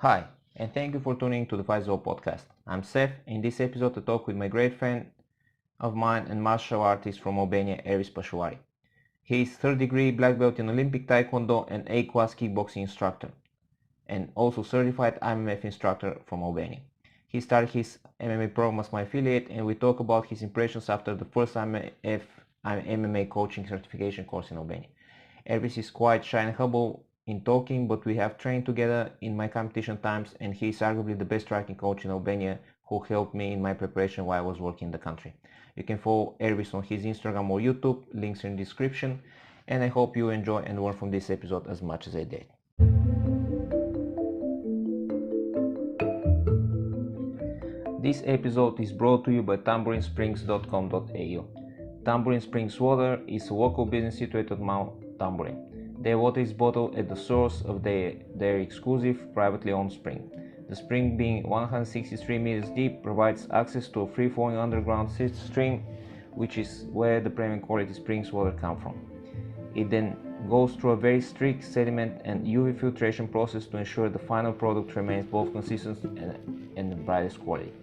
Hi, and thank you for tuning to the Fizo podcast. I'm Seth. In this episode, I talk with my great friend of mine and martial artist from Albania, Ervis Pashollari. He is third degree black belt in Olympic Taekwondo and A-class kickboxing instructor, and also certified IMMAF instructor from Albania. He started his MMA program as my affiliate, and we talk about his impressions after the first IMMAF MMA coaching certification course in Albania. Ervis is quite shy and humble in talking, but we have trained together in my competition times, and he is arguably the best striking coach in Albania who helped me in my preparation while I was working in the country. You can follow Ervis on his Instagram or YouTube, links in the description, and I hope you enjoy and learn from this episode as much as I did. This episode is brought to you by tamburinesprings.com.au. Tambourine Springs Water is a local business situated at Mount Tambourine. Their water is bottled at the source of their exclusive, privately owned spring. The spring, being 163 meters deep, provides access to a free-flowing underground stream, which is where the premium quality springs water comes from. It then goes through a very strict sediment and UV filtration process to ensure the final product remains both consistent and the brightest quality.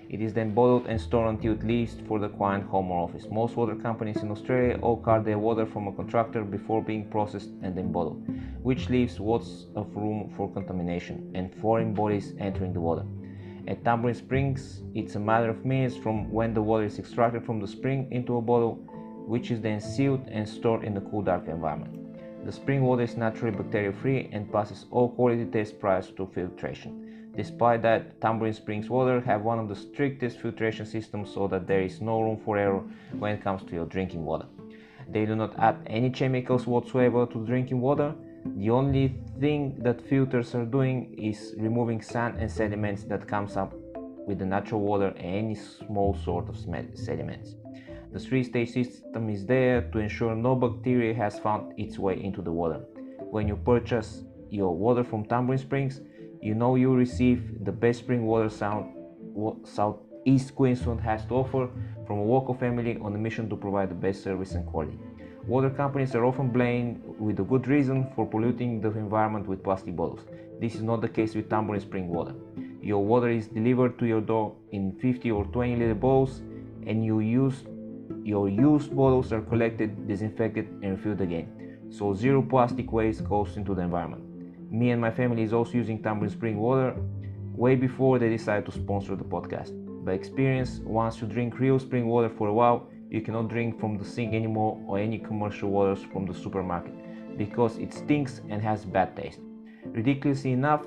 It is then bottled and stored until it leaves for the client home or office. Most water companies in Australia all cart their water from a contractor before being processed and then bottled, which leaves lots of room for contamination and foreign bodies entering the water. At Tambourine Springs, it's a matter of minutes from when the water is extracted from the spring into a bottle, which is then sealed and stored in a cool, dark environment. The spring water is naturally bacteria-free and passes all quality tests prior to filtration. Despite that, Tambourine Springs water have one of the strictest filtration systems so that there is no room for error when it comes to your drinking water. They do not add any chemicals whatsoever to drinking water. The only thing that filters are doing is removing sand and sediments that comes up with the natural water and any small sort of sediments. The three-stage system is there to ensure no bacteria has found its way into the water. When you purchase your water from Tambourine Springs, you know you receive the best spring water Southeast Queensland has to offer from a local family on a mission to provide the best service and quality. Water companies are often blamed with a good reason for polluting the environment with plastic bottles. This is not the case with Tambourine Spring water. Your water is delivered to your door in 50 or 20 liter bottles, and your used bottles are collected, disinfected and refilled again. So zero plastic waste goes into the environment. Me and my family is also using Tambourine Spring water way before they decided to sponsor the podcast. By experience, once you drink real spring water for a while, you cannot drink from the sink anymore or any commercial waters from the supermarket because it stinks and has bad taste. Ridiculously enough,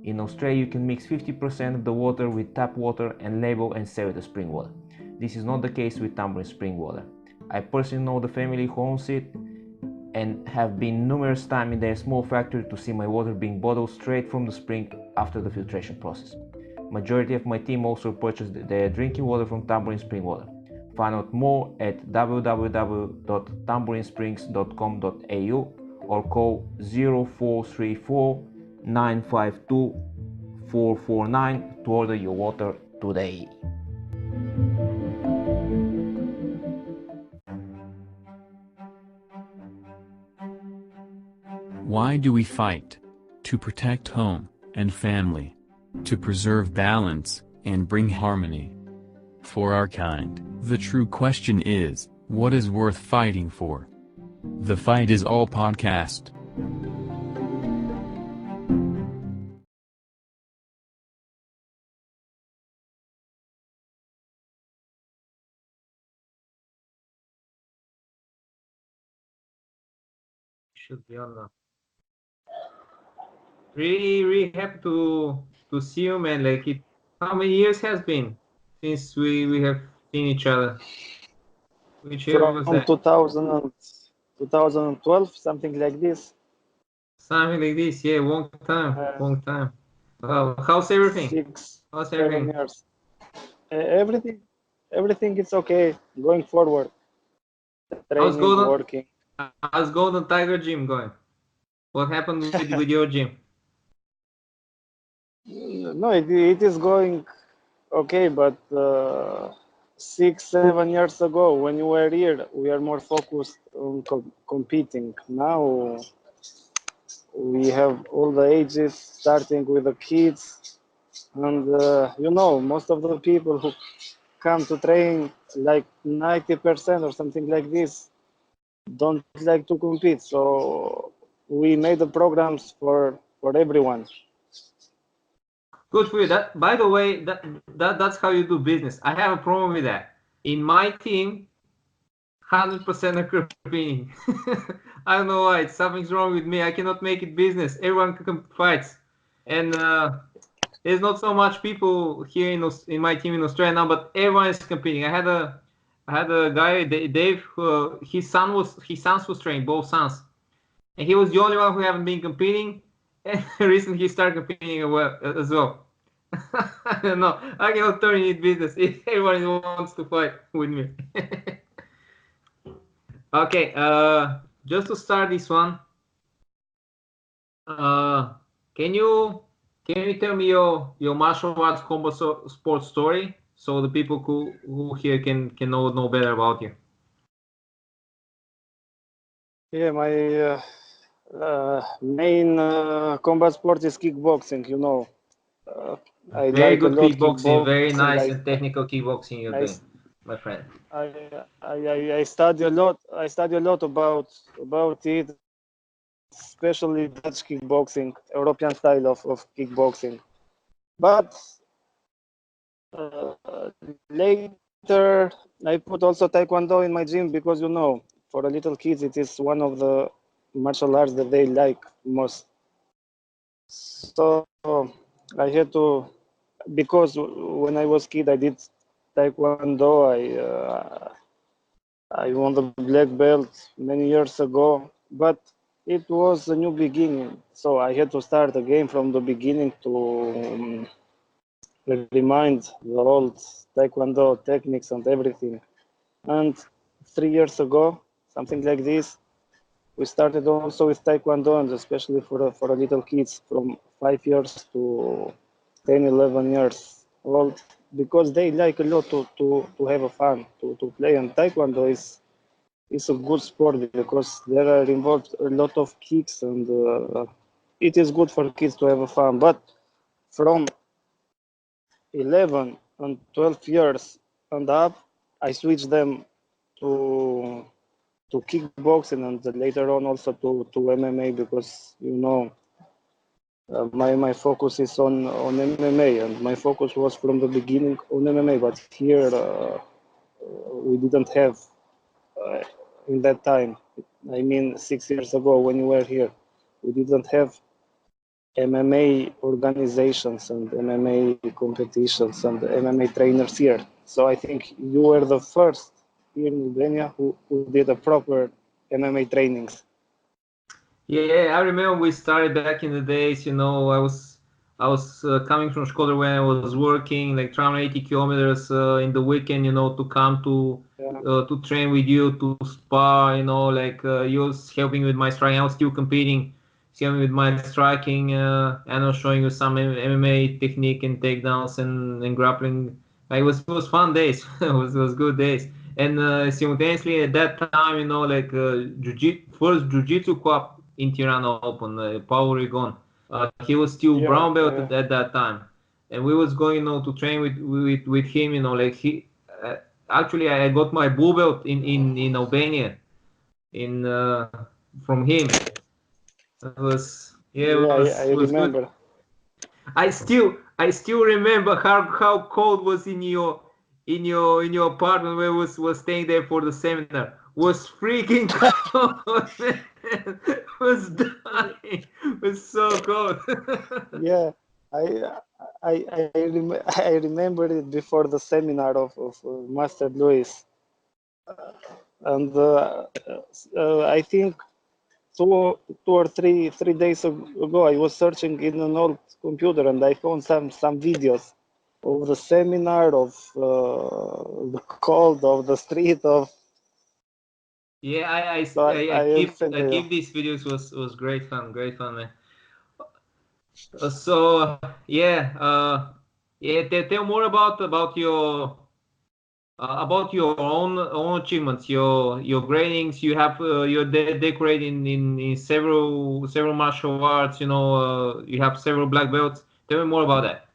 in Australia you can mix 50% of the water with tap water and label and sell it as spring water. This is not the case with Tambourine Spring water. I personally know the family who owns it and have been numerous times in their small factory to see my water being bottled straight from the spring after the filtration process. Majority of my team also purchased their drinking water from Tambourine Spring water. Find out more at www.tamburinesprings.com.au or call 0434 952 449 to order your water today. Why do we fight? To protect home and family. To preserve balance and bring harmony. For our kind, the true question is, what is worth fighting for? The Fight is All podcast. Should be on now. Really happy to see you, man. Like it, how many years has been since we have seen each other? Which year was From that? 2012, something like this. Something like this. Yeah, long time. How's everything? 6, How's 7 everything? years. Everything is okay. Going forward. How's Training, working. Golden Tiger Gym going? What happened with your gym? No, it is going okay, but 6, 7 years ago, when you were here, we are more focused on competing. Now we have all the ages, starting with the kids, and you know, most of the people who come to train, like 90% or something like this, don't like to compete. So we made the programs for everyone. Good for you. That, by the way, that's how you do business. I have a problem with that. In my team, 100% are competing. I don't know why. Something's wrong with me. I cannot make it business. Everyone fights, and there's not so much people here in my team in Australia now, but everyone is competing. I had a guy, Dave. His sons was training, both sons, and he was the only one who haven't been competing. And recently he started competing as well. I don't know. I cannot turn it business if everyone wants to fight with me. Okay, just to start this one, uh, can you tell me your martial arts combat sports story so the people who here can know better about you? Yeah, my main combat sport is kickboxing. You know, uh, I Very like a good lot kickboxing, very kickboxing. nice and technical kickboxing you're I, doing, my friend. I, I study a lot. I study a lot about it, especially Dutch kickboxing, European style of kickboxing. But uh, later, I put also Taekwondo in my gym because you know, for the little kids, it is one of the martial arts that they like most. So I had to, because when I was kid, I did Taekwondo. I won the black belt many years ago, but it was a new beginning. So I had to start again from the beginning to remind the old Taekwondo techniques and everything. And 3 years ago, something like this, we started also with Taekwondo, and especially for the little kids from 5 years to 10, 11 years old, because they like a lot to have a fun, to play. And Taekwondo is a good sport because there are involved a lot of kicks, and it is good for kids to have a fun. But from 11 and 12 years and up, I switched them to kickboxing, and later on also to MMA, because you know my focus is on MMA, and my focus was from the beginning on MMA. But here we didn't have uh, in that time. I mean, 6 years ago when you were here, we didn't have MMA organizations and MMA competitions and MMA trainers here. So I think you were the first here in Albania who did a proper MMA trainings. Yeah, I remember we started back in the days. I was coming from Skoda when I was working like 380 kilometers in the weekend. To come Yeah, to train with you to spar. You was helping with my striking. I was still competing, helping with my striking, and I was showing you some MMA technique and takedowns and grappling. It was fun days. it was good days. And simultaneously at that time, first jiu-jitsu club in Tirana open, Paul Rigon. He was still yeah, brown belt yeah, at that time, and we was going, to train with him. Uh, Actually, I got my blue belt in Albania, in from him. It was yeah, it yeah. I was good. remember. I still remember how cold was in your apartment where was staying there for the seminar. Was freaking cold, man. Was dying. Was so cold. Yeah, I remember it before the seminar of Master Luis, and I think two or three days ago I was searching in an old computer, and I found some videos of the seminar, of the cold of the street of. Yeah, I, I, So I, I I will keep send I you. keep these videos. Was great fun, man. So yeah, tell more about about your own achievements, your gradings. You have you're decorated in several martial arts. You have several black belts. Tell me more about that.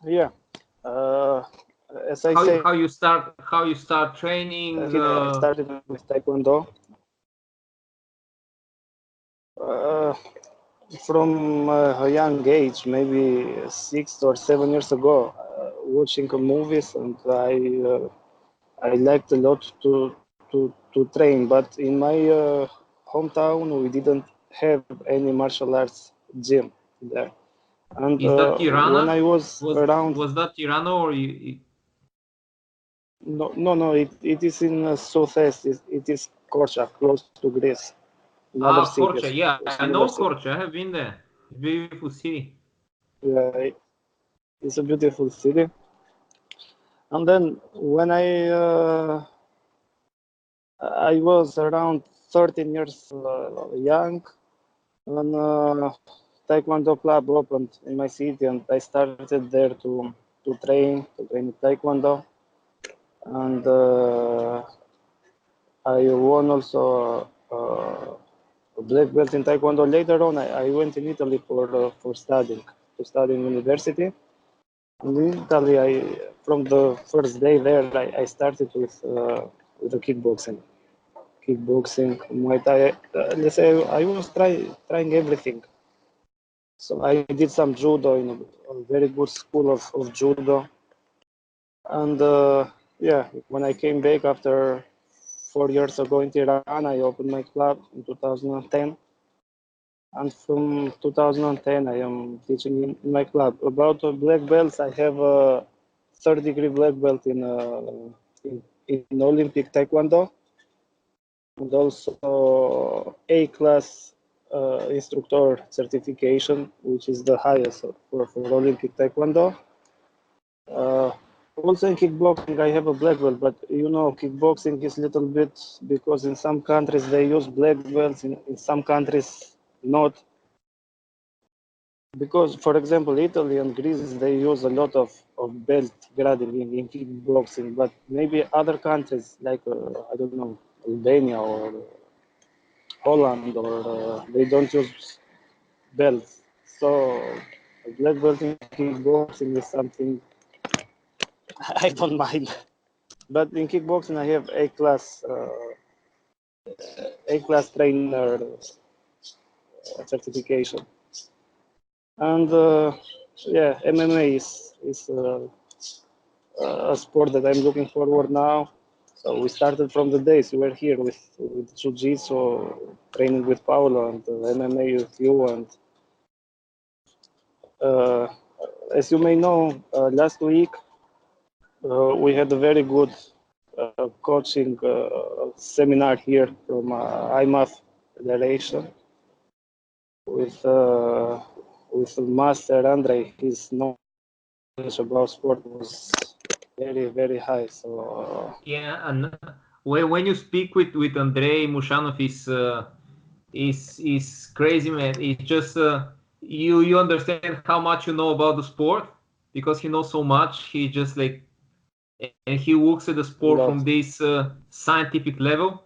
Yeah. As I say, How you start training. I started with Taekwondo. From a young age, maybe 6 or 7 years ago, watching movies, and I liked a lot to train. But in my hometown, we didn't have any martial arts gym there. And Is that when Tirana? I was around, Was that Tirana or you? no, it is in southeast. It is Korcha, close to Greece. Another city, Korcha. Yeah, a I similar know city. Korcha. I have been there. Beautiful city. Yeah, it's a beautiful city. And then when I was around 13 years young, and Taekwondo club opened in my city, and I started there to train Taekwondo, and I won also a black belt in Taekwondo. Later on, I went in Italy for studying to study in university. And in Italy, from the first day there, I started with the kickboxing, Muay Thai. Let's say I was trying everything. So I did some judo in a very good school of judo. And yeah, when I came back after 4 years ago in Tirana, I opened my club in 2010. And from 2010, I am teaching in my club. About black belts, I have a third-degree black belt in Olympic Taekwondo, and also A-class instructor certification, which is the highest for Olympic Taekwondo. Also in kickboxing, I have a black belt, but kickboxing is a little bit, because in some countries they use black belts, in some countries not. Because, for example, Italy and Greece, they use a lot of belt grading in kickboxing, but maybe other countries like, I don't know, Albania or Holland, or they don't use belts. So black belt in kickboxing is something I don't mind. But in kickboxing, I have A-class trainer certification. And yeah, MMA is a sport that I'm looking forward now. So we started from the days we were here with Jiu-Jitsu, training with Paolo, and MMA with you. And uh, as you may know, last week we had a very good coaching seminar here from IMMAF Federation with Master Andre. His knowledge about sport was very, very high. So Yeah, and when you speak with Andrei Mushanov, is crazy, man. It's just you understand how much you know about the sport because he knows so much. He just like and he looks at the a sport lot. from this scientific level,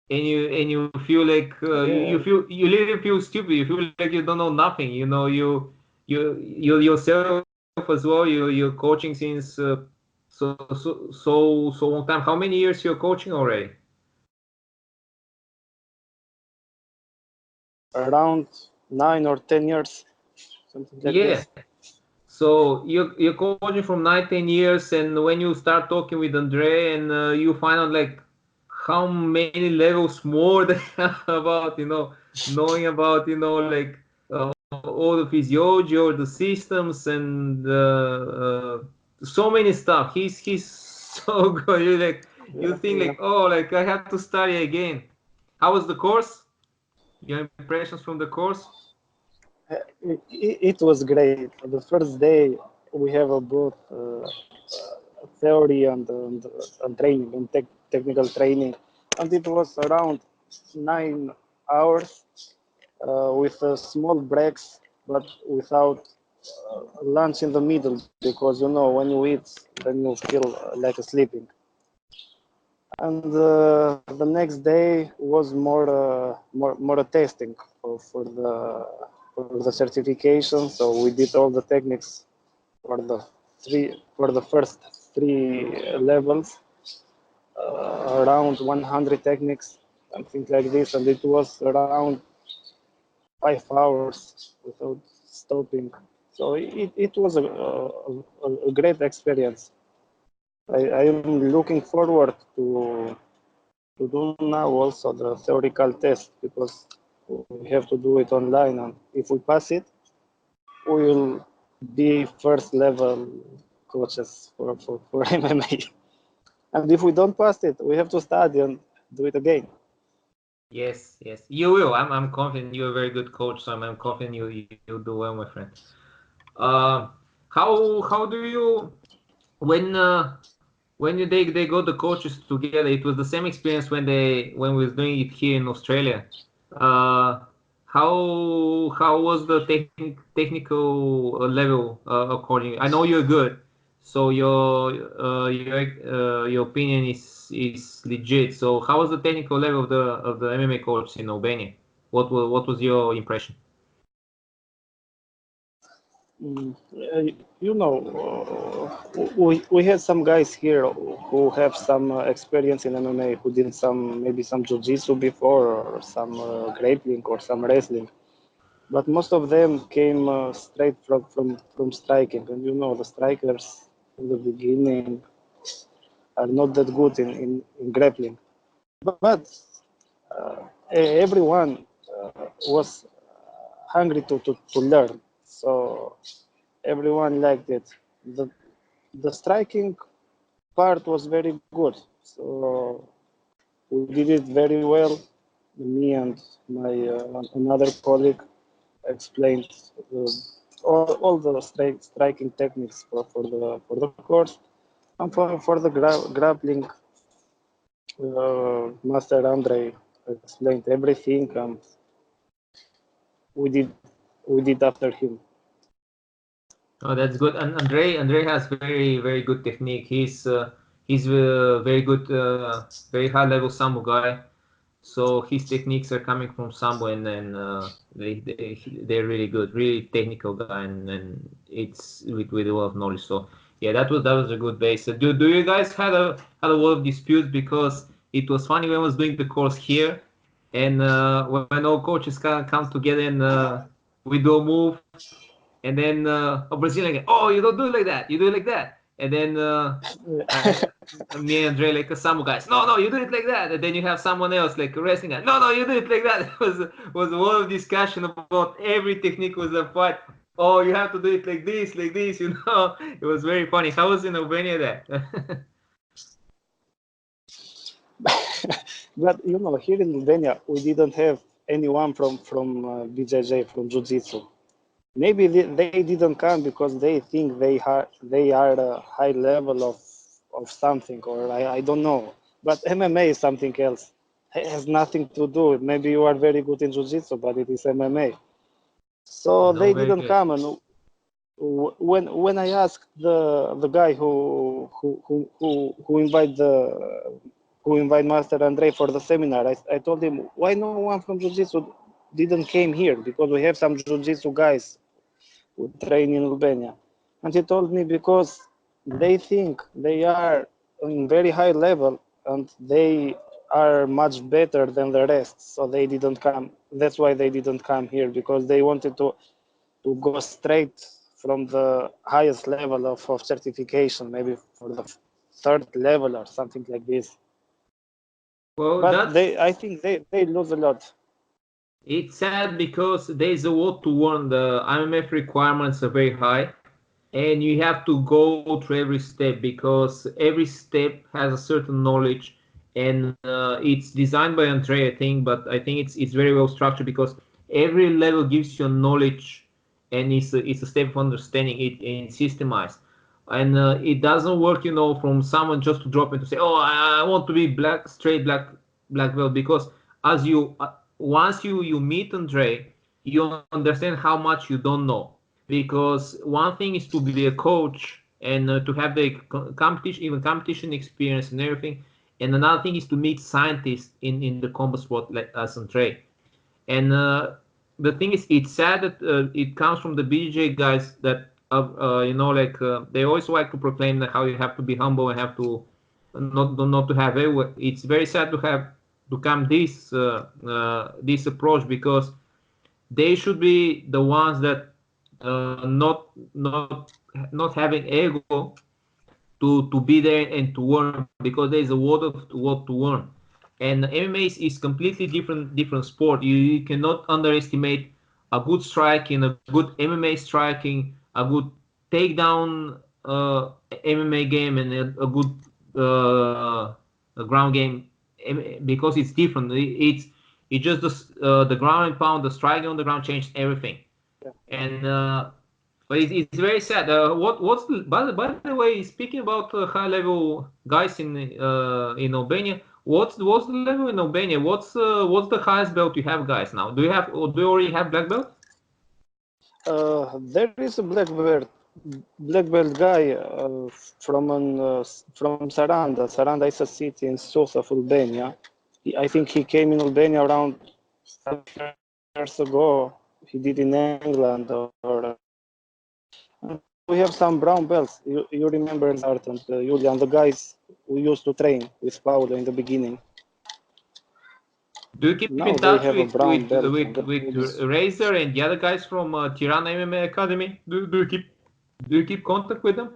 and you feel like Yeah, you literally feel stupid. You feel like you don't know nothing. You yourself as well. You're coaching since so long time. How many years you're coaching already? around 9 or 10 years, something like Yeah. this. So you're coaching from 19 years, and when you start talking with Andre, and you find out like how many levels more they have about knowing about like all the physiology or the systems and so many stuff. He's so good. You Yeah, think yeah. like, oh, like I have to study again. How was the course? Your impressions from the course? It was great. The first day we have both theory and training and technical training, and it was around 9 hours with small breaks, but without lunch in the middle because when you eat, then you feel like sleeping. And the next day was more a testing for the certification. So we did all the techniques for the first three levels, around 100 techniques, something like this, and it was around 5 hours without stopping. So it was a great experience. I am looking forward to do now also the theoretical test because we have to do it online, and if we pass it, we will be first level coaches for MMA. And if we don't pass it, we have to study and do it again. Yes, yes, you will. I'm confident you're a very good coach, so I'm confident you'll do well, my friend. How do you when they got the coaches together? It was the same experience when we was doing it here in Australia. Uh, how was the technical level according? I know you're good, so your opinion is legit. So how was the technical level of the MMA coach in Albania? What was your impression? We had some guys here who have some experience in MMA, who did maybe some jiu-jitsu before, or some grappling or some wrestling. But most of them came straight from striking, and the strikers in the beginning are not that good in grappling. But everyone was hungry to learn, so everyone liked it. The striking part was very good, so we did it very well. Me and my another colleague explained all the striking techniques for the course, and for the grappling. Master Andre explained everything, and we did after him. Oh, that's good. And Andre has very good technique. He's very good, very high level sambo guy. So his techniques are coming from sambo, and then they're really good, really technical guy, and it's with a lot of knowledge. So yeah, that was a good base. Do you guys had a lot of disputes because it was funny when I was doing the course here, and when all coaches come together and we do a move, and then a Brazilian guy, oh, you don't do it like that, you do it like that, and then me and Andre like some guys, no, you do it like that, and then you have someone else like a wrestling guy, no, you do it like that. It was a lot of discussion about every technique was a fight. Oh, you have to do it like this, It was very funny. How was in Albania that? But here in Albania, we didn't have anyone from BJJ, from Jiu-Jitsu. Maybe they didn't come because they think they are a high level of something, or I don't know. But MMA is something else. It has nothing to do. Maybe you are very good in Jiu-Jitsu, but it is MMA. So No, they very didn't good. come, and when I asked the guy who invite Master Andre for the seminar, I told him, why no one from Jiu-Jitsu didn't came here, because we have some Jiu-Jitsu guys who train in Albania. And he told me because they think they are on very high level and they are much better than the rest, so they didn't come. That's why they didn't come here, because they wanted to go straight from the highest level of certification, maybe for the third level or something like this. Well, But I think they lose a lot. it's sad because there's a lot to learn. The IMMAF requirements are very high, and you have to go through every step because every step has a certain knowledge, and it's designed by Andre, I think, but I think it's very well structured because every level gives you knowledge, and it's a step of understanding it and systemized. And it doesn't work, from someone just to drop in to say, oh, I want to be straight black belt, because as you once you meet Andre, you understand how much you don't know. because one thing is to be a coach and to have the competition experience and everything, and another thing is to meet scientists in the combat sport like us and Trey. And the thing is, it's sad that it comes from the BJ guys that they always like to proclaim that how you have to be humble and have to not to have ego. It's very sad to have to come this approach, because they should be the ones that not having ego to be there and to learn, because there's a lot of what to learn. And MMA is completely different sport. You cannot underestimate a good striking, a good MMA striking, a good takedown MMA game, and a good a ground game, because it's different. It's just the ground and pound, the striking on the ground changed everything. And but it's very sad. By the way, speaking about high level guys in Albania, what's the level in Albania? What's the highest belt you have, guys, now? Do you already have black belt? There is a black belt guy from Saranda. Saranda is a city in south of Albania. I think he came in Albania around 5 years ago. He did in England. We have some brown belts. You remember Art and Julian, the guys who used to train with Paulo in the beginning. Do you keep Now in touch with with Razor and the other guys from Tirana MMA Academy? Do you keep contact with them?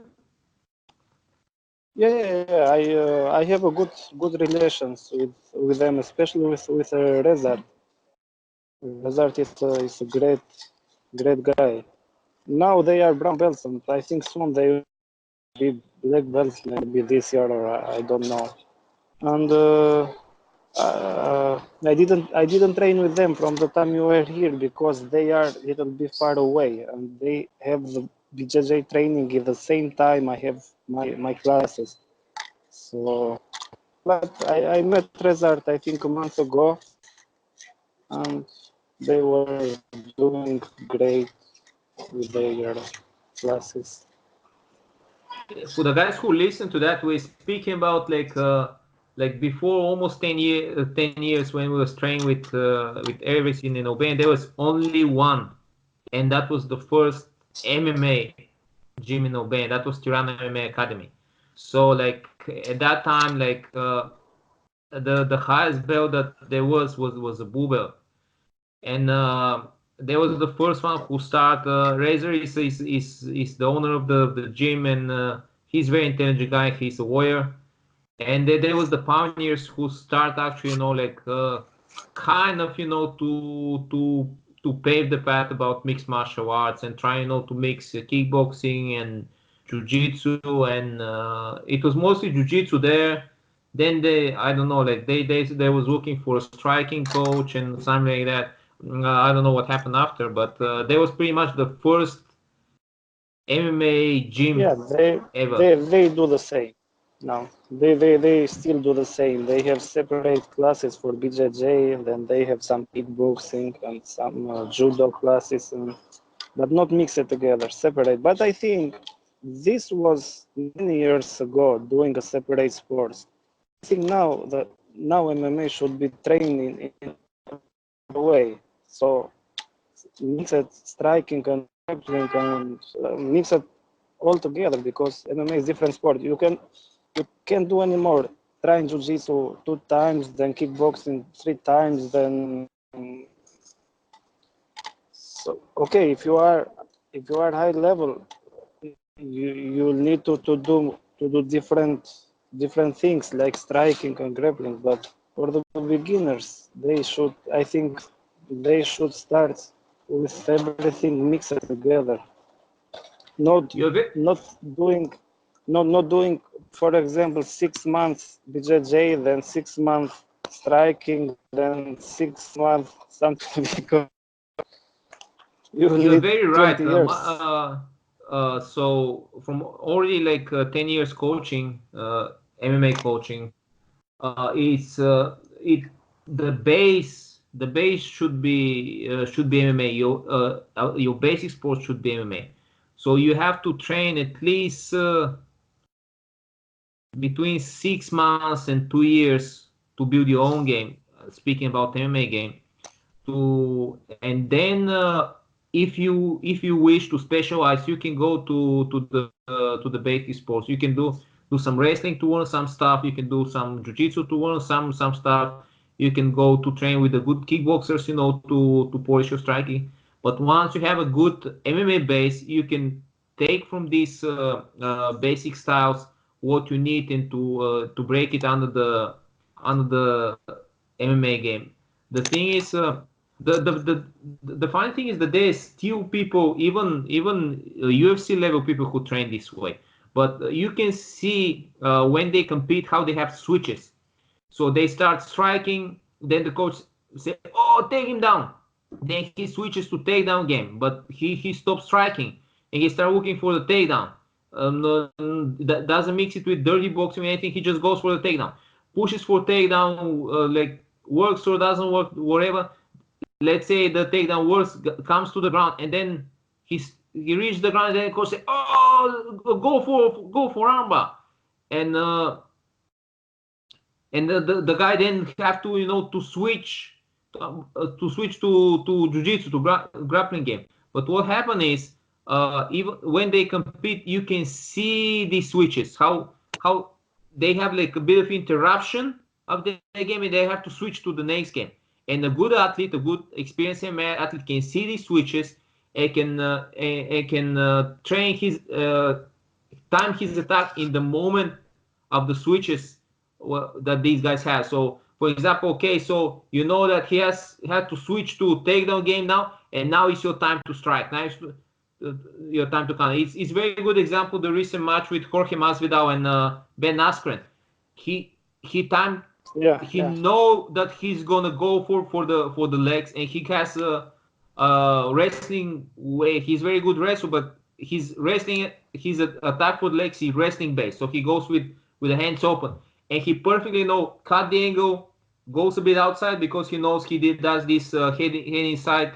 Yeah. I have a good relations with them, especially with Rezard. Rezard is a great guy. Now they are brown belts, and I think soon they will be black belts, maybe this year, or I don't know. And I didn't train with them from the time you were here, because they are a little bit far away, and they have the BJJ training at the same time I have my classes. So, but I met Rezard, I think, a month ago, and they were doing great with their classes. For the guys who listen to that, we're speaking about like before almost 10 years when we was training with Ervis in Albania, there was only one, and that was the first MMA gym in Albania. That was Tirana MMA Academy. So like at that time, like the highest belt that there was a blue belt, and there was the first one who started. Razor is the owner of the gym, and he's a very intelligent guy. He's a warrior, and there was the pioneers who start actually, kind of, to pave the path about mixed martial arts and try, to mix kickboxing and jiu-jitsu, and it was mostly jiu-jitsu there. Then I don't know, like they was looking for a striking coach and something like that. I don't know what happened after, but there was pretty much the first MMA gym ever. They do the same. No, they still do the same. They have separate classes for BJJ, and then they have some kickboxing and some judo classes, but not mix it together, separate. But I think this was many years ago, doing a separate sports. I think now MMA should be trained in a way. So mix it striking and grappling and mix it all together, because MMA is different sport. You can't do anymore. Trying jiu-jitsu 2 times, then kickboxing 3 times, then so okay. If you are high level, you need to do different things like striking and grappling. But for the beginners, I think they should start with everything mixed together. Not doing, for example, 6 months BJJ, then 6 months striking, then 6 months something, because You're very right. 20 years. So from already like 10 years coaching, MMA coaching, the base the base should be MMA. Your basic sport should be MMA. So you have to train at least between 6 months and 2 years to build your own game. Speaking about MMA game, and then if you wish to specialize, you can go to the basic sports. You can do some wrestling to learn some stuff. You can do some jiu-jitsu to learn some stuff. You can go to train with the good kickboxers, to polish your striking. But once you have a good MMA base, you can take from these basic styles what you need and to break it under the MMA game. The thing is, the funny thing is that there's still people, even UFC level people who train this way. But you can see when they compete how they have switches. So they start striking, then the coach say, "Oh, take him down." Then he switches to takedown game, but he stops striking and he starts looking for the takedown. That doesn't mix it with dirty boxing or anything. He just goes for the takedown, pushes for takedown, like works or doesn't work, whatever. Let's say the takedown works, comes to the ground, and then he reaches the ground, and then the coach say, "Oh, go for armbar," and the guy then have to to switch to jiu-jitsu, to grappling game. But what happened is, even when they compete, you can see these switches, how they have like a bit of interruption of the game, and they have to switch to the next game. And a good athlete, a good experienced MMA athlete, can see these switches and can train his time his attack in the moment of the switches that these guys have. So, for example, okay, so you know that he had to switch to takedown game now, and now it's your time to strike. Now it's your time to counter. It's very good example, the recent match with Jorge Masvidal and Ben Askren. He timed. He know that he's gonna go for the legs, and he has a wrestling way. He's very good wrestler, but he's wrestling. His attack for the legs. He's wrestling based, so he goes with the hands open, and he perfectly cut the angle, goes a bit outside because he knows he does this head inside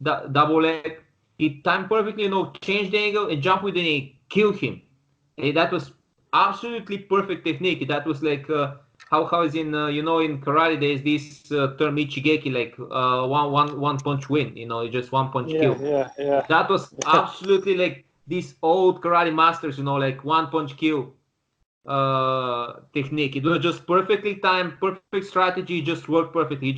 double leg. He timed perfectly, change the angle and jump with the knee, kill him. And that was absolutely perfect technique. That was like how is in in karate there's this term ichigeki, like one punch win. Just one punch kill. Yeah. That was absolutely like these old karate masters. Like one punch kill technique. It was just perfectly timed, perfect strategy, just worked perfectly.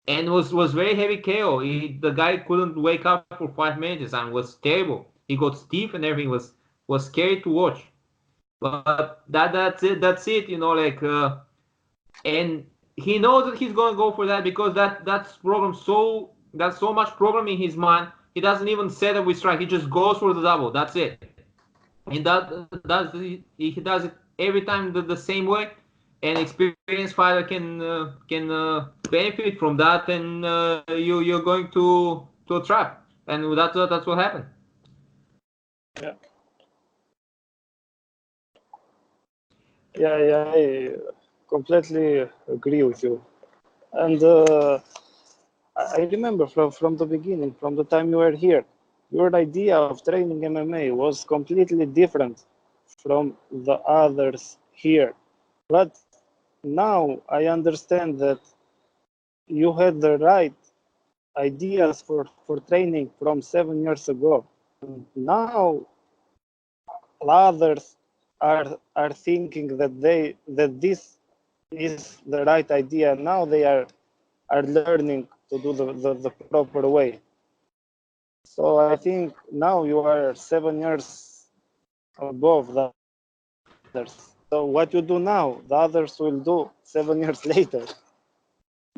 And was very heavy KO. The guy couldn't wake up for 5 minutes and was terrible. He got stiff and everything was scary to watch. But that's it. And he knows that he's gonna go for that because that's so much program in his mind. He doesn't even set up with strike. He just goes for the double. That's it. And he does it every time the same way. An experienced fighter can benefit from that, and you're going to a trap, and that's what happened. Yeah, I completely agree with you. And I remember from the beginning, from the time you were here, your idea of training MMA was completely different from the others here. But now I understand that you had the right ideas for training from 7 years ago. Now others are thinking that this is the right idea. Now they are learning to do the proper way. So I think now you are 7 years above the others. So what you do now, the others will do 7 years later.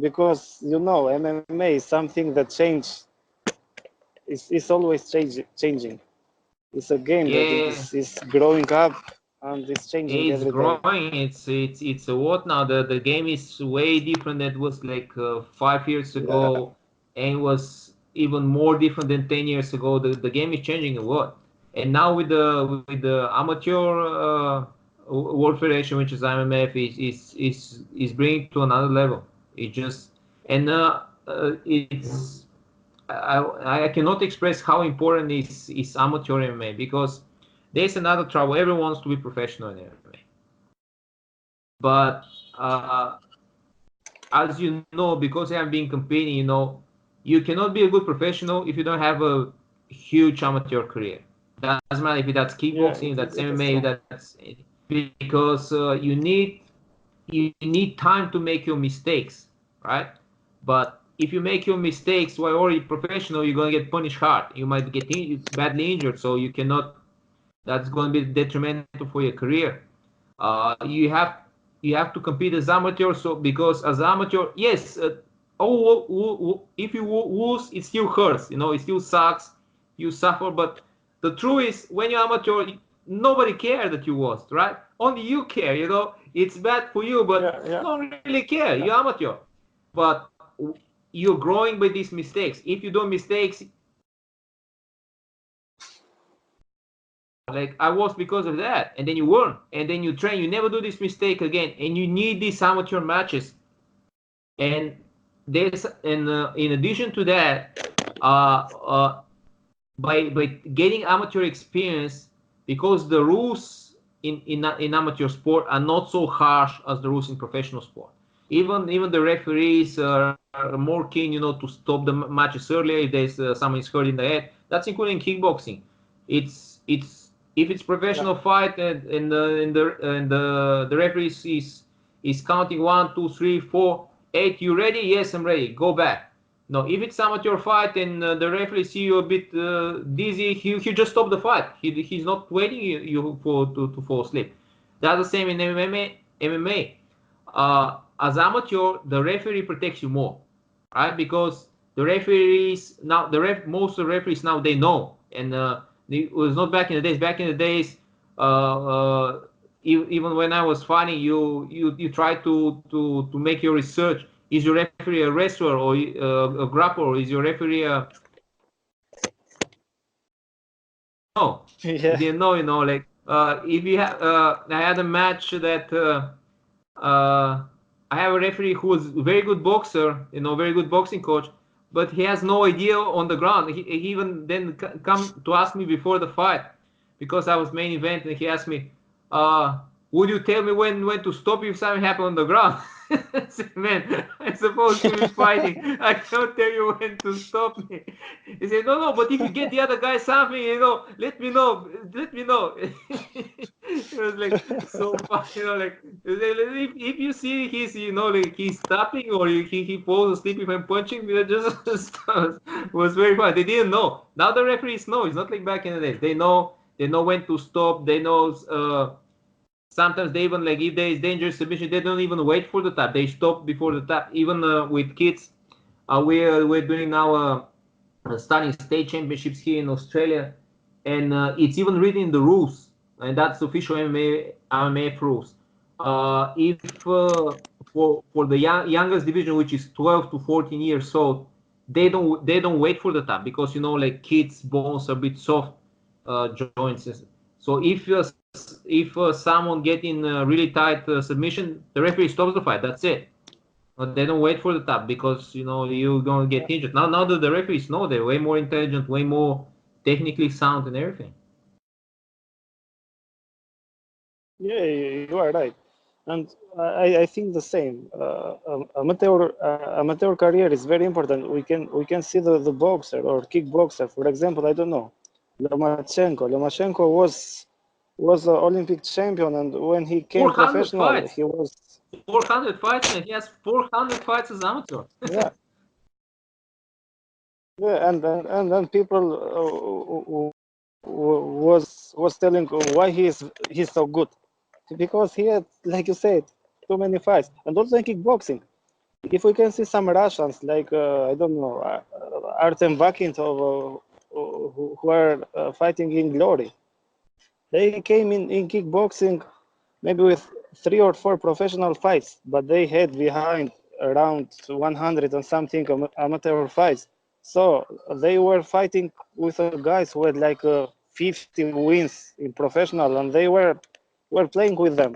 Because MMA is something that it's always changing. It's a game that is growing up and it's changing every day. It's a what now? The game is way different than it was like 5 years ago, and it was even more different than 10 years ago. The game is changing a lot, and now with the amateur World Federation, which is IMMAF, is bringing to another level. It just And it's I cannot express how important is amateur MMA, because there's another trouble. Everyone wants to be professional in MMA, but as you know, because I have been competing, you cannot be a good professional if you don't have a huge amateur career. Doesn't matter if that's kickboxing, if that's MMA, if that's because you need time to make your mistakes, right? But if you make your mistakes while already professional, you're gonna get punished hard. You might get badly injured, so you cannot. That's going to be detrimental for your career. You have to compete as amateur, so because as amateur, yes, if you lose, it still hurts. It still sucks. You suffer, but the truth is, when you're amateur, nobody cares that you lost, right? Only you care. It's bad for you, but you don't really care. You're amateur, but you're growing by these mistakes. If you do mistakes, like I was because of that, and then you learn, and then you train. You never do this mistake again, and you need these amateur matches. And in addition to that, by getting amateur experience, because the rules in amateur sport are not so harsh as the rules in professional sport. Even the referees are more keen, to stop the matches earlier if there's someone is hurt in the head. That's including kickboxing. It's if it's professional fight, and the referee is counting 1, 2, 3, 4, 8. You ready? Yes, I'm ready. Go back. No, if it's amateur fight and the referee see you a bit dizzy, he just stop the fight. He's not waiting you to fall asleep. That's the same in MMA. As amateur, the referee protects you more, right? Because the referees now, most of the referees now, they know, and it was not back in the days. Back in the days, even when I was fighting, you try to make your research. Is your referee a wrestler or a grappler? Or is your referee a no? You didn't know, like if you have. I had a match that I have a referee who is a very good boxer, very good boxing coach, but he has no idea on the ground. He even then come to ask me before the fight, because I was main event, and he asked me, would you tell me when to stop if something happened on the ground? I said, man, I'm supposed to be fighting. I can't tell you when to stop me. He said, no, but if you get the other guy something, let me know. It was like so funny, like if you see he's, like he's stopping, or he falls asleep if I'm punching, it just was very fun. They didn't know. Now the referees know. It's not like back in the days. They know when to stop. They know. Sometimes they even, like, if there is dangerous submission, they don't even wait for the tap. They stop before the tap. Even with kids, we're doing now starting state championships here in Australia, and it's even written in the rules, and that's official IMMAF rules. If for the youngest division, which is 12 to 14 years old, they don't wait for the tap, because like kids' bones are a bit soft, joints. So if someone get in a really tight submission, the referee stops the fight. That's it. But they don't wait for the tap, because you're gonna get injured. Now that the referees know, they're way more intelligent, way more technically sound, and everything. Yeah, you are right, and I think the same. Amateur career is very important. We can see the boxer or kickboxer, for example. I don't know, Lomachenko. Lomachenko was an Olympic champion, and when he came professional, fights. he was 400 fights, and he has 400 fights as amateur. Yeah, and then people was telling why he's so good, because he had, like you said, too many fights. And also in kickboxing, if we can see some Russians, like I don't know, Artem Bakintov, who are fighting in Glory, they came in kickboxing maybe with 3 or 4 professional fights, but they had behind around 100 and something amateur fights. So they were fighting with guys who had like 50 wins in professional, and they were playing with them.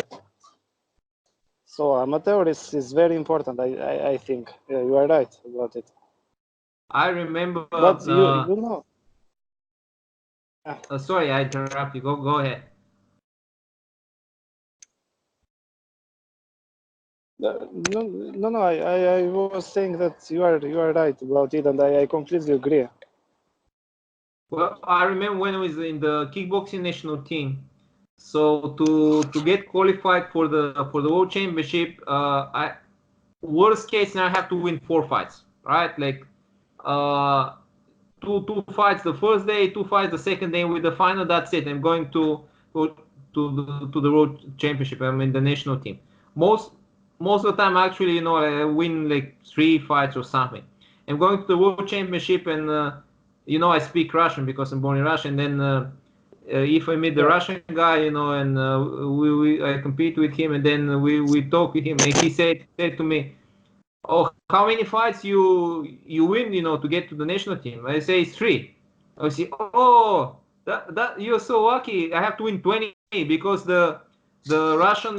So amateur is very important. I think you are right about it. I remember. But you know. Sorry, I interrupted you. Go ahead. No. I was saying that you are right about it, and I completely agree. Well, I remember when I was in the kickboxing national team. So to get qualified for the world championship, I worst case now I have to win 4 fights, right? Like two fights the first day, 2 fights the second day. With the final, that's it. I'm going to the world championship. I'm in the national team. Most of the time, actually, I win like 3 fights or something. I'm going to the world championship, and I speak Russian because I'm born in Russia. And then if I meet the Russian guy, and I compete with him, and then we talk with him, and he said to me, "Oh, how many fights you win, to get to the national team?" I say 3. I say, "Oh, that you're so lucky. I have to win 20 because the Russian,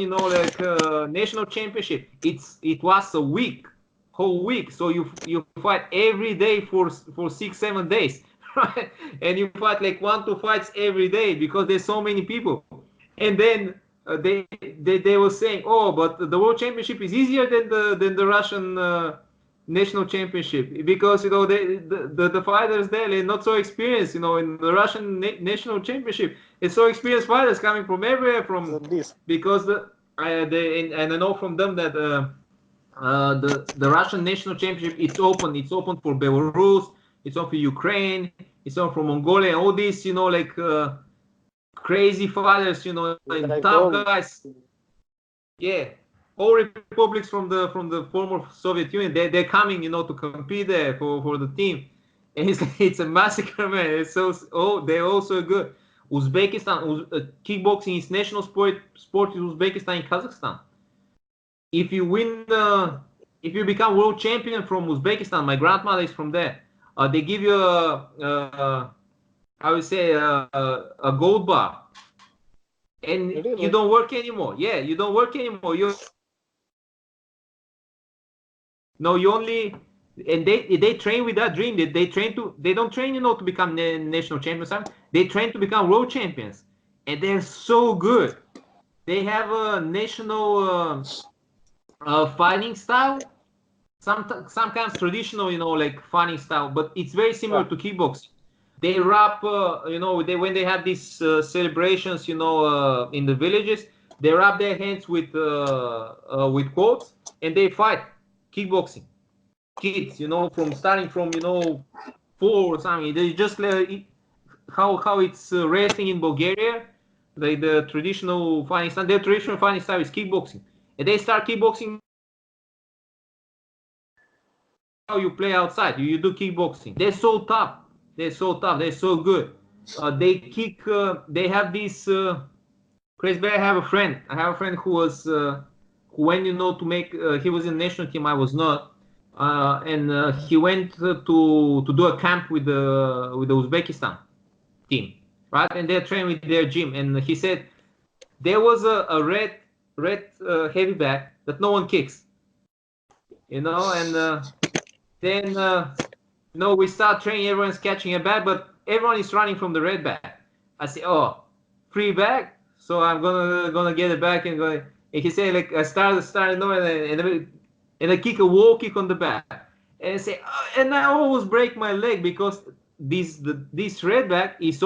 national championship, it lasts a week, whole week. So you fight every day for 6-7 days, right? And you fight like 1-2 fights every day because there's so many people." And then they were saying, "Oh, but the world championship is easier than the Russian national championship because the fighters there, they're not so experienced. In the Russian national championship, it's so experienced fighters coming from everywhere because and I know from them that the Russian national championship, it's open for Belarus, it's open for Ukraine, it's open for Mongolia, all these crazy fighters, and tough guys. Yeah, all republics from the former Soviet Union, they're coming, to compete there for the team, and it's a massacre, man. It's they're also good. Uzbekistan, kickboxing is national sport in Uzbekistan and Kazakhstan. If you win, if you become world champion from Uzbekistan, my grandmother is from there. They give you I would say a gold bar. And Really? you don't work anymore. Yeah, you don't work anymore. You only, and they train with that dream. They don't train, to become national champions. They train to become world champions, and they're so good. They have a national fighting style, sometimes traditional, like fighting style, but it's very similar to kickboxing. They wrap, when they have these celebrations, in the villages, they wrap their hands with quotes, and they fight kickboxing. Kids, starting from 4 or something. They just how it's wrestling in Bulgaria, like the traditional fighting style. Their traditional fighting style is kickboxing, and they start kickboxing. How you play outside, you do kickboxing. They're so tough. They're so good. They kick. They have this. Chris Bay, I have a friend who was who went, to make. He was in the national team. I was not, and he went to do a camp with the Uzbekistan team, right? And they're training with their gym. And he said there was a red heavy bag that no one kicks, and then we start training. Everyone's catching a bag, but everyone is running from the red bag. I say, "Oh, free bag!" So I'm gonna get it back and go. And he said, like, I started and I kick a wall kick on the back, and I say, "Oh," and I always break my leg because this red bag is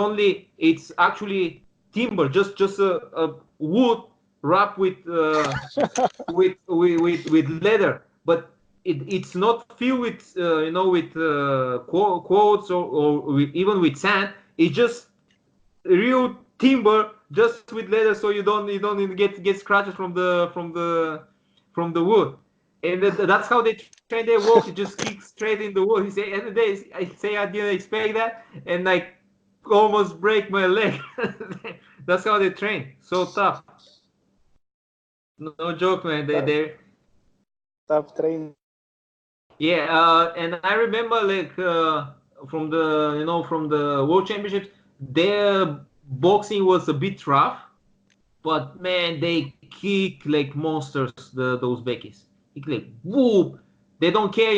it's actually timber, just a wood wrapped with leather, but it's not filled with with quotes or even with sand. It's just real timber, just with leather, so you don't even get scratches from the wood. And that's how they train their walk. You just kick straight in the wood. He say, every day I say I didn't expect that, and like almost break my leg. That's how they train. So tough. No joke, man. They're Tough train. Yeah, and I remember from the World Championships, their boxing was a bit rough, but man, they kick like monsters. The Uzbekis, kick like whoop. They don't care,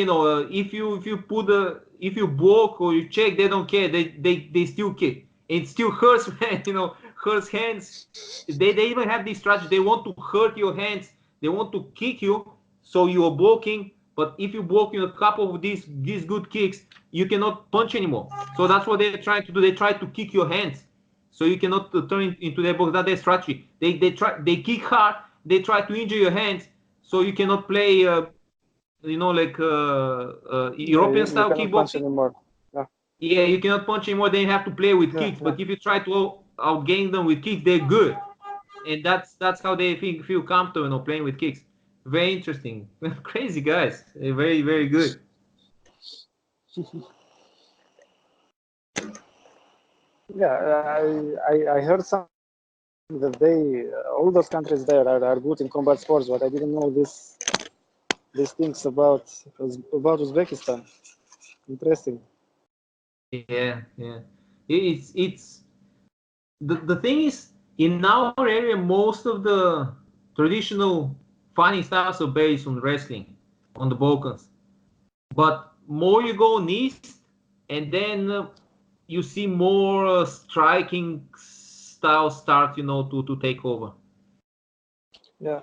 if you block or you check, they don't care. They still kick. It still hurts, man. Hurts hands. They even have this strategy. They want to hurt your hands. They want to kick you, so you are blocking. But if you block a couple of these good kicks, you cannot punch anymore. So that's what they're trying to do. They try to kick your hands, so you cannot turn into their box. That's their strategy. They kick hard. They try to injure your hands, so you cannot play. Like European style kickboxing. Yeah, you cannot punch anymore. Then you have to play with kicks. But if you try to outgain them with kicks, they're good, and that's how they feel comfortable, playing with kicks. Very interesting. Crazy guys. They're very, very good. Yeah, I heard some that all those countries there are good in combat sports, but I didn't know these things about Uzbekistan. Interesting. Yeah. It's the thing is, in our area, most of the traditional fighting styles are based on wrestling on the Balkans. But more you go east, and then you see more striking styles start, to take over. Yeah.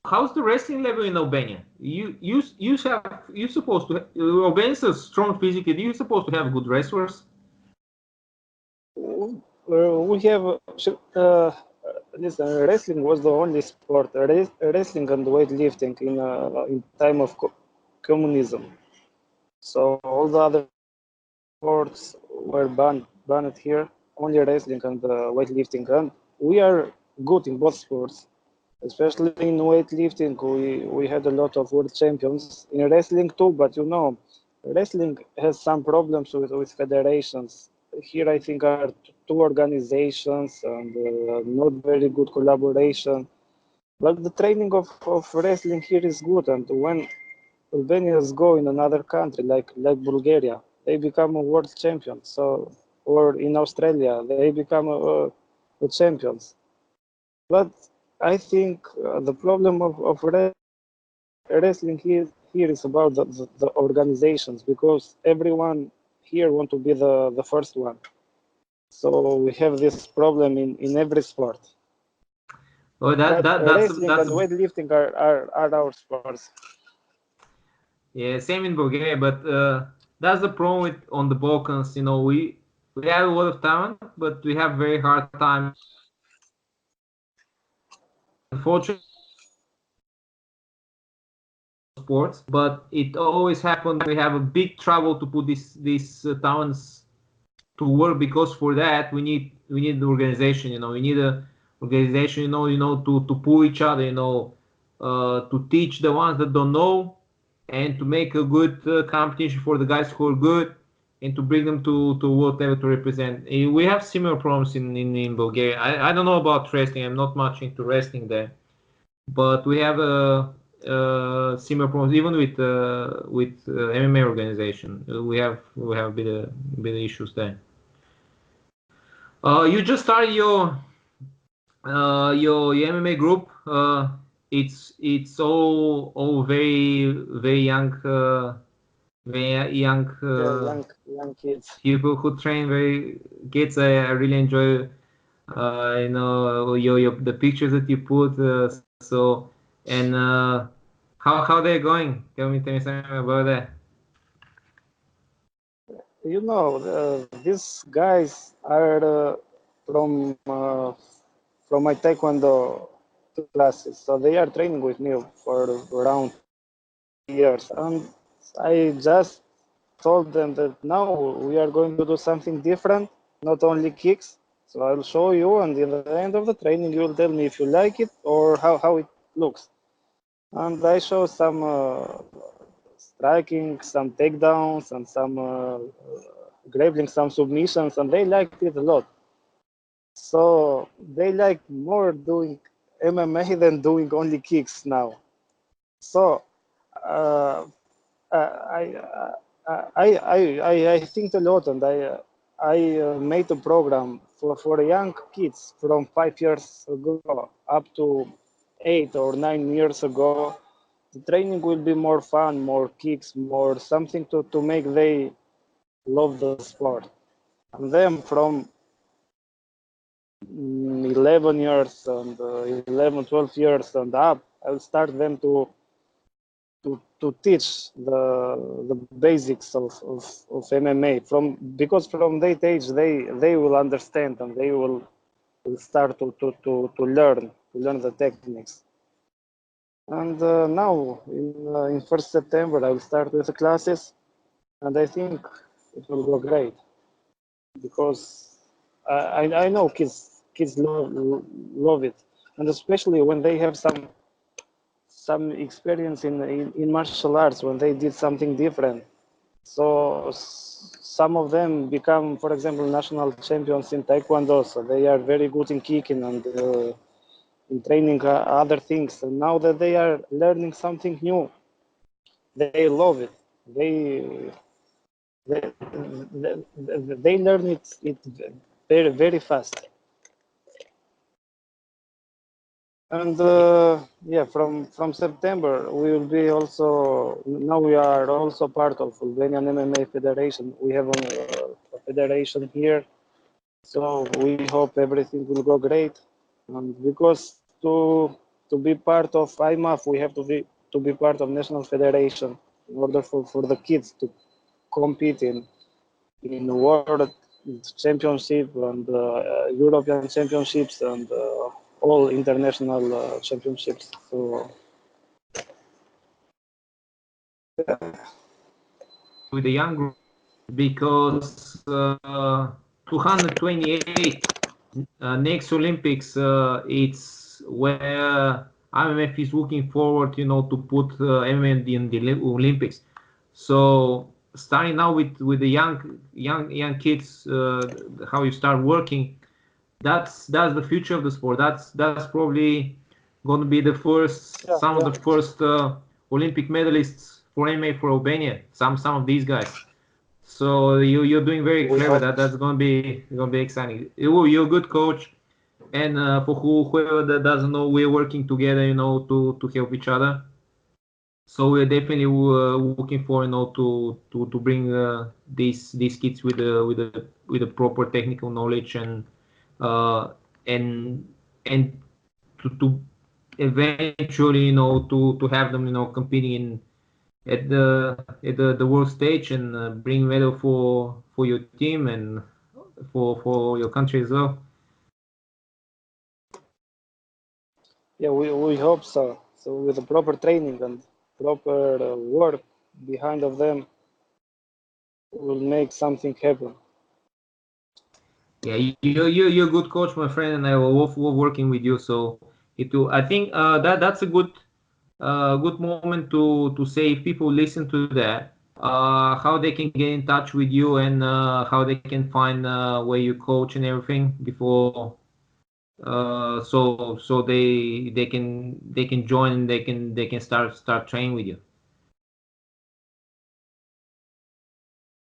How's the wrestling level in Albania? You supposed to Albanians are strong physically. You're supposed to have good wrestlers. We have listen. Wrestling was the only sport. Wrestling and weightlifting in time of communism. So all the other sports were banned here. Only wrestling and weightlifting, and we are good in both sports. Especially in weightlifting, we had a lot of world champions. In wrestling too, but wrestling has some problems with federations. Here I think are two organizations and not very good collaboration. But the training of wrestling here is good, and when Albanians go in another country like Bulgaria, they become a world champion. So, or in Australia, they become a champions. But I think the problem of wrestling here is about the organizations, because everyone here want to be the first one. So we have this problem in every sport. Oh, wrestling and weightlifting are our sports. Yeah, same in Bulgaria, but that's the problem on the Balkans. We have a lot of talent, but we have very hard time. Unfortunately, sports, but it always happens. We have a big trouble to put these talents to work, because for that we need the organization. We need a organization. To pull each other. To teach the ones that don't know, and to make a good competition for the guys who are good, and to bring them to world level to represent. We have similar problems in Bulgaria. I don't know about wrestling. I'm not much into wrestling there, but we have similar problems even with MMA organization. We have a bit of issues there. You just started your MMA group. It's all very very young. Very young, young kids. People who train very kids. I really enjoy, the pictures that you put. And how they're going? Tell me something about that. These guys are from my Taekwondo classes, so they are training with me for around years, and I just told them that now we are going to do something different, not only kicks. So I'll show you, and in the end of the training, you will tell me if you like it or how it looks. And I show some striking, some takedowns, and some grappling, some submissions, and they liked it a lot. So they like more doing MMA than doing only kicks now. So I think a lot, and made a program for young kids from 5 years ago up to 8 or 9 years ago. The training will be more fun, more kicks, more something to make they love the sport. And then from 11 years and 11, 12 years and up, I will start them to teach the basics of MMA because from that age they will understand and they will start to learn the techniques. And now in 1st September I will start with the classes, and I think it will go great because I know kids love it, and especially when they have some experience in martial arts, when they did something different. So some of them become, for example, national champions in Taekwondo. So they are very good in kicking and in training other things. And now that they are learning something new, they love it. They learn it very, very fast. And yeah, from September we will be also, now we are also part of Albanian MMA Federation. We have a federation here, so we hope everything will go great. And because to be part of IMMAF, we have to be part of National Federation in order for the kids to compete in World Championship and European Championships and all international championships. So With the young group, because 228 next Olympics, it's where IMMAF is looking forward, to put MMA in the Olympics. So starting now with the young kids, how you start working, that's the future of the sport. That's probably going to be the first, some of the first Olympic medalists for MMA for Albania. Some of these guys. So you're doing very clever. That's going to be exciting. You're a good coach, and for whoever that doesn't know, we're working together, to help each other. So we're definitely looking for, to bring these kids with a proper technical knowledge and to eventually, to have them, competing at the world stage and bring medal for your team and for your country as well. yeah, we hope so. So with the proper training and proper work behind of them, we'll make something happen. Yeah, you're a good coach, my friend, and I love working with you. So I think that's a good moment to say, if people listen to that, how they can get in touch with you and how they can find where you coach and everything before, so they can join and they can start training with you.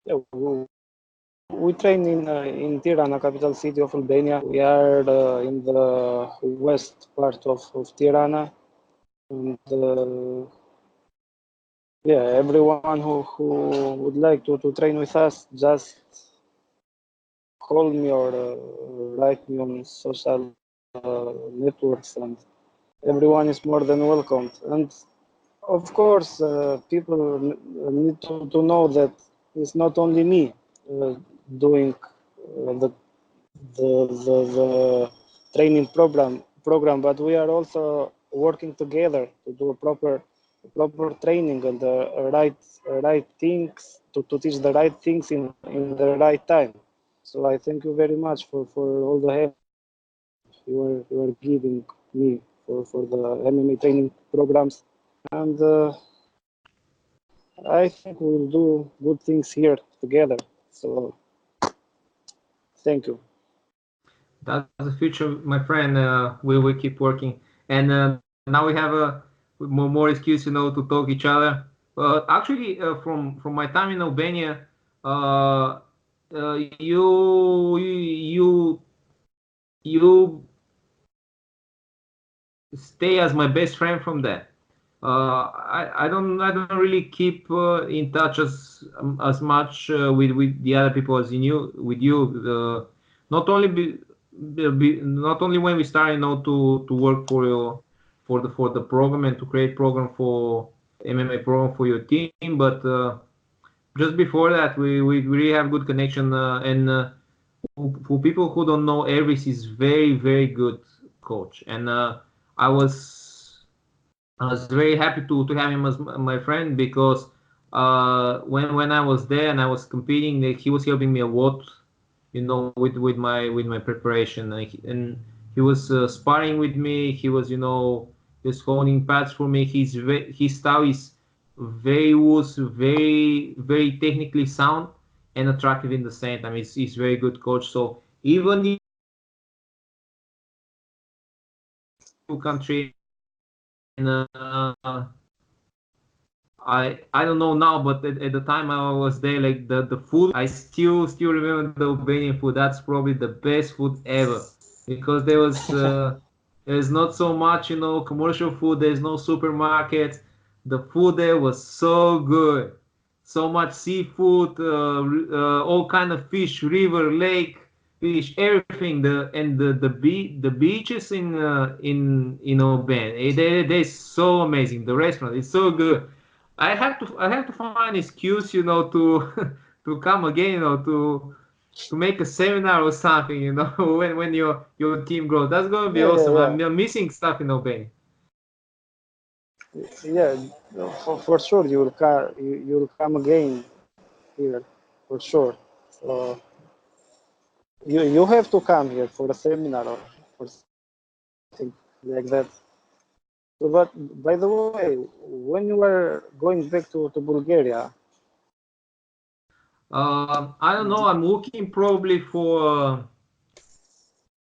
Yeah, we train in Tirana, capital city of Albania. We are in the west part of Tirana, and yeah, everyone who would like to train with us, just call me or write me on social networks, and everyone is more than welcomed. And of course, people need to know that it's not only me doing the training program, but we are also working together to do a proper training and the right things to teach the right things in the right time. So I thank you very much for all the help you are giving me for the MMA training programs, and I think we'll do good things here together. So thank you. That's the future, my friend. We will keep working, and now we have a more excuse, to talk each other. Actually, from my time in Albania, you stay as my best friend from that. I don't really keep in touch as much with the other people as you with you. Not only not only when we start, to work for the program and to create program for MMA program for your team, but just before that, we really have good connection. And for people who don't know, Ervis is very very good coach, and I was I was very happy to have him as my friend, because when I was there and I was competing, he was helping me a lot, with my preparation. And he was sparring with me. He was just holding pads for me. His style is very loose, very very technically sound and attractive in the same time. He's very good coach. So even if you country, and I don't know now, but at the time I was there, like the food, I still remember the Albanian food. That's probably the best food ever, because there's not so much commercial food. There's no supermarkets. The food there was so good, so much seafood, all kind of fish, river, lake fish, everything. The beaches in Albania, they're so amazing. The restaurant is so good. I have to find an excuse, to to come again, to make a seminar or something, when your team grows. That's gonna be Yeah, yeah, awesome. yeah, I'm missing stuff in Albania. yeah. For sure, you'll come again here, for sure. So you have to come here for a seminar or something like that. So, but by the way, when you were going back to Bulgaria, I don't know. I'm looking probably for,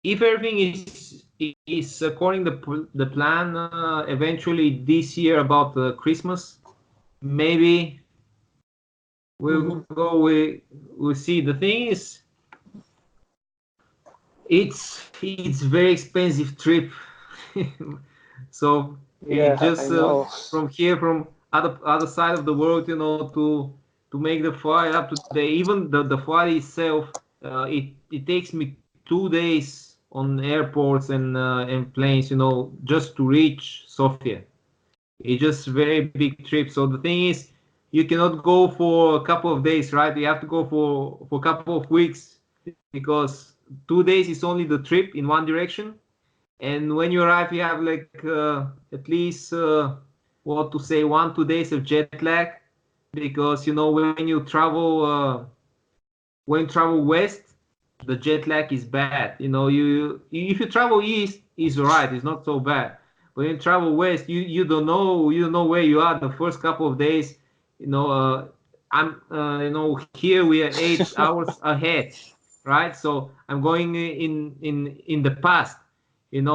if everything is according the plan, eventually this year about Christmas, maybe we'll go. We'll see. The thing is, it's very expensive trip. So it yeah, I just know. from here, from other side of the world, to make the flight up to there. Even the flight itself, it takes me 2 days on airports and planes, just to reach Sofia. It's just very big trip. So the thing is, you cannot go for a couple of days, right? You have to go for a couple of weeks, because 2 days is only the trip in one direction, and when you arrive, you have like at least what to say 1-2 days of jet lag, because when you travel west, the jet lag is bad. You if you travel east, it's alright, it's not so bad. When you travel west, you don't know where you are the first couple of days. I'm here we are 8 hours ahead, right? So I'm going in the past, and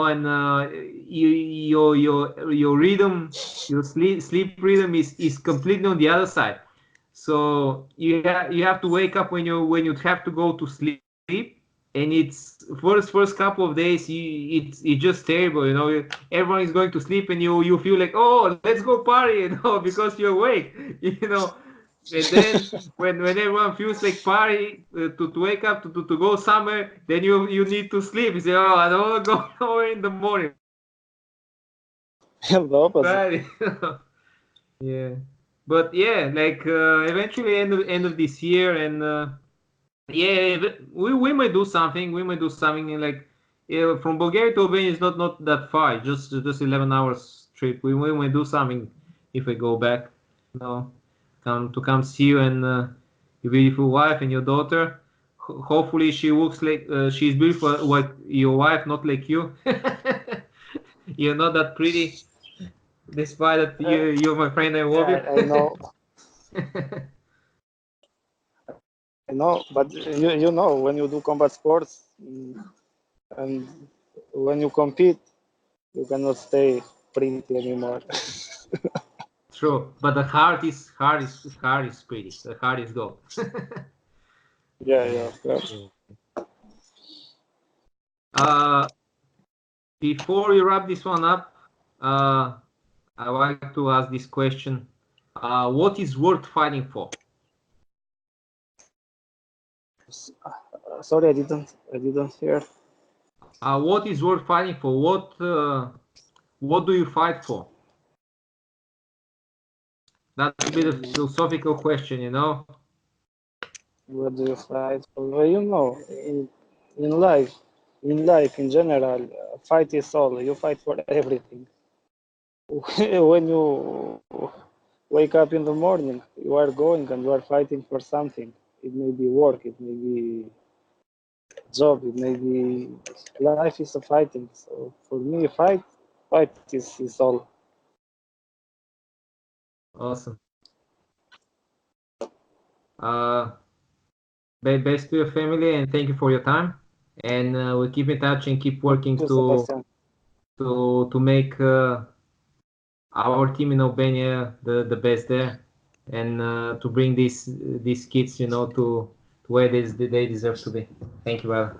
your rhythm, your sleep rhythm is completely on the other side. So you have to wake up when you have to go to sleep, and it's first couple of days, it's just terrible. Everyone is going to sleep, and you feel like, oh, let's go party, because you're awake. And then when everyone feels like party, to wake up to go somewhere, then you need to sleep. You say, oh, I don't want to go nowhere in the morning. The opposite. Party. Yeah, but yeah, like eventually end of this year, and yeah, we might do something. We might do something like, from Bulgaria to Albania is not that far. Just 11 hours trip. We might do something if I go back. Come see you and your beautiful wife and your daughter. Hopefully she looks like she's beautiful like your wife, not like you. You're not that pretty, despite that you're my friend. I love you. I know, I know, but you know when you do combat sports, and when you compete, you cannot stay pretty anymore. True, but the heart is pretty. The heart is gold. Yeah, yeah, of course. Before we wrap this one up, I like to ask this question: what is worth fighting for? Sorry, I didn't hear. What is worth fighting for? What do you fight for? That's a bit of a philosophical question, you know. What do you fight for? Well, you know, in life, in general, fight is all. You fight for everything. When you wake up in the morning, you are going and you are fighting for something. It may be work, it may be job, it may be life is a fighting. So for me, fight is all. Awesome. Best to your family, and thank you for your time. And we'll keep in touch and keep working Thank you, Sebastian. to make our team in Albania the best there, and to bring these kids, you know, to where they deserve to be. Thank you, brother.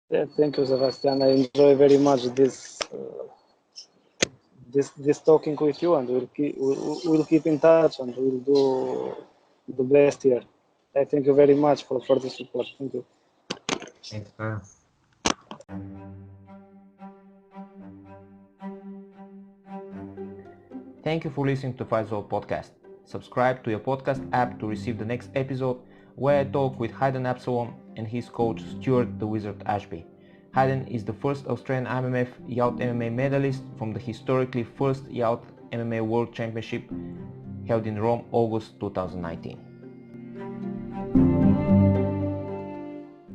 Yeah, thank you, Sebastian. I enjoy very much this talking with you, and we'll keep in touch, and we'll do the best here. I thank you very much for the support. Thank you. Thanks, brother. Thank you for listening to Fight Zone podcast. Subscribe to your podcast app to receive the next episode, where I talk with Hayden Absalom and his coach Stuart the Wizard Ashby. Hayden is the first Australian IMMAF Youth MMA medalist from the historically first Youth MMA World Championship held in Rome August 2019.